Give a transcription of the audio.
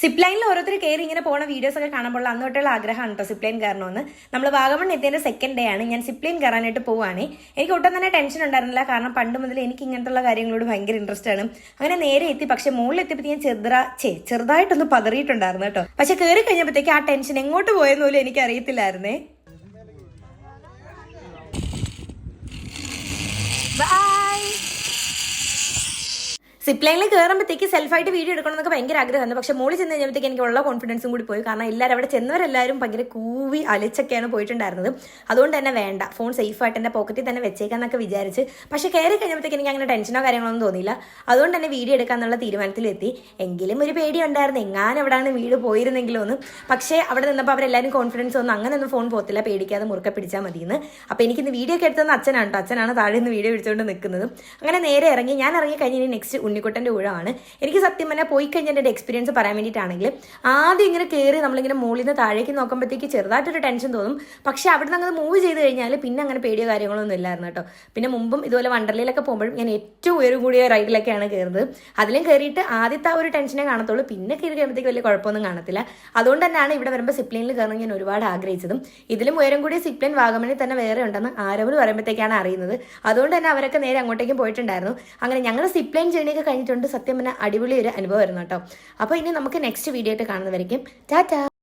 സിപ്ലൈനിൽ ഓരോരുത്തർ കയറി ഇങ്ങനെ പോകുന്ന വീഡിയോസ് ഒക്കെ കാണുമ്പോൾ അന്ന് തൊട്ടുള്ള ആഗ്രഹമാണ് കേട്ടോ സിപ്ലൈൻ കയറണമെന്ന്. നമ്മൾ വാഗമൺ എത്തിയതിന്റെ സെക്കൻഡ് ഡേ ആണ്. ഞാൻ സിപ്ലൈൻ കയറാനായിട്ട് പോവുകയാണ്. എനിക്ക് ഒട്ടും തന്നെ ടെൻഷൻ ഉണ്ടായിരുന്നില്ല, കാരണം പണ്ട് മുതൽ എനിക്ക് ഇങ്ങനത്തെ കാര്യങ്ങളോട് ഭയങ്കര ഇൻട്രസ്റ്റ് ആണ്. അങ്ങനെ നേരെ എത്തി. പക്ഷെ മുകളിൽ എത്തിയപ്പോൾ ഞാൻ ചെറുതായിട്ടൊന്ന് പതറിയിട്ടുണ്ടായിരുന്നു കേട്ടോ. പക്ഷെ കയറി കഴിഞ്ഞപ്പോഴത്തേക്ക് ആ ടെൻഷൻ എങ്ങോട്ട് പോയെന്ന് പോലും എനിക്ക് അറിയത്തില്ലായിരുന്നേ. സിപ്ലൈനിൽ കയറുമ്പോഴത്തേക്ക് സെൽഫായിട്ട് വീഡിയോ എടുക്കണം എന്നൊക്കെ ഭയങ്കര ആഗ്രഹമായിരുന്നു. പക്ഷെ മോളിൽ ചെന്ന് കഴിഞ്ഞപ്പോഴത്തേക്ക് എനിക്ക് ഉള്ള കോൺഫിഡൻസും കൂടി പോയി. കാരണം എല്ലാവരും അവിടെ ചെന്നവരെല്ലാവരും ഭയങ്കര കൂവി അലിച്ചൊക്കെയാണ് പോയിട്ടുണ്ടായിരുന്നത്. അതുകൊണ്ട് തന്നെ വേണ്ട, ഫോൺ സേഫായിട്ട് എൻ്റെ പോക്കറ്റിൽ തന്നെ വെച്ചേക്കാന്നൊക്കെ വിചാരിച്ച്. പക്ഷെ കയറി കഴിഞ്ഞപ്പോഴത്തേക്ക് എനിക്ക് അങ്ങനെ ടെൻഷനോ കാര്യങ്ങളൊന്നും തോന്നിയില്ല. അതുകൊണ്ട് തന്നെ വീഡിയോ എടുക്കാന്നുള്ള തീരുമാനത്തിലെത്തി. എങ്കിലും ഒരു പേടി ഉണ്ടായിരുന്നു, എങ്ങാനും എവിടെയാണ് വീട് പോയിരുന്നെങ്കിലും ഒന്ന്. പക്ഷേ അവിടെ നിന്നപ്പോൾ അവരെല്ലാവരും കോൺഫിഡൻസ് ഒന്നും അങ്ങനെയൊന്നും ഫോൺ പോകത്തില്ല, പേടിക്കാതെ മുറുക്കെ പിടിച്ചാൽ മതിയെന്ന്. അപ്പോൾ എനിക്കിന്ന് വീഡിയോ ഒക്കെ എടുത്തതെന്ന് അച്ഛനാണ് കേട്ടോ. അച്ഛനാണ് താഴെ നിന്ന് വീഡിയോ പിടിച്ചുകൊണ്ട് നിൽക്കുന്നത്. അങ്ങനെ നേരെ ഇറങ്ങി. ഞാൻ ഇറങ്ങി കഴിഞ്ഞ് നെക്സ്റ്റ് ഉണ്ണിക്കുട്ടൻ്റെ ഊഴമാണ്. എനിക്ക് സത്യം പറഞ്ഞാൽ പോയി കഴിഞ്ഞാൽ എൻ്റെ എക്സ്പീരിയൻസ് പറയാൻ വേണ്ടിയിട്ടാണെങ്കിൽ ആദ്യം ഇങ്ങനെ കയറി നമ്മളിങ്ങനെ മുകളിൽ നിന്ന് താഴേക്ക് നോക്കുമ്പോഴത്തേക്ക് ചെറുതായിട്ടൊരു ടെൻഷൻ തോന്നും. പക്ഷെ അവിടെ നിന്ന് അങ്ങനെ മൂവ് ചെയ്ത് കഴിഞ്ഞാൽ പിന്നെ അങ്ങനെ പേടിയോ കാര്യങ്ങളൊന്നും ഇല്ലായിരുന്നു കേട്ടോ. പിന്നെ മുമ്പും ഇതുപോലെ വണ്ടർലയിലൊക്കെ പോകുമ്പോഴും ഞാൻ ഏറ്റവും ഉയരം കൂടിയ റൈഡിലൊക്കെയാണ് കയറുന്നത്. അതിലും കയറിയിട്ട് ആദ്യത്തെ ആ ഒരു ടെൻഷനെ കാണത്തുള്ളൂ, പിന്നെ കയറി കഴിയുമ്പോഴത്തേക്ക് വലിയ കുഴപ്പമൊന്നും കാണത്തില്ല. അതുകൊണ്ട് തന്നെയാണ് ഇവിടെ വരുമ്പോൾ സിപ്ലൈനിൽ കയറണം ഞാൻ ഒരുപാട് ആഗ്രഹിച്ചതും. ഇതിലും ഉയരം കൂടിയ സിപ്ലൈൻ വാഗമണിൽ തന്നെ വേറെ ഉണ്ടെന്ന് ആരവർ പറയുമ്പോഴത്തേക്കാണ് അറിയുന്നത്. അതുകൊണ്ട് തന്നെ അവരൊക്കെ നേരെ അങ്ങോട്ടേക്കും പോയിട്ടുണ്ടായിരുന്നു. അങ്ങനെ ഞങ്ങൾ സിപ്ലൈൻ ജേണിയൊക്കെ കഴിഞ്ഞിട്ടുണ്ട്. സത്യം പറഞ്ഞാൽ അടിപൊളി ഒരു അനുഭവമായിരുന്നു കേട്ടോ. അപ്പോൾ ഇനി നമുക്ക് നെക്സ്റ്റ് വീഡിയോ ആയിട്ട് കാണുന്നവരേക്കും ടാറ്റാ.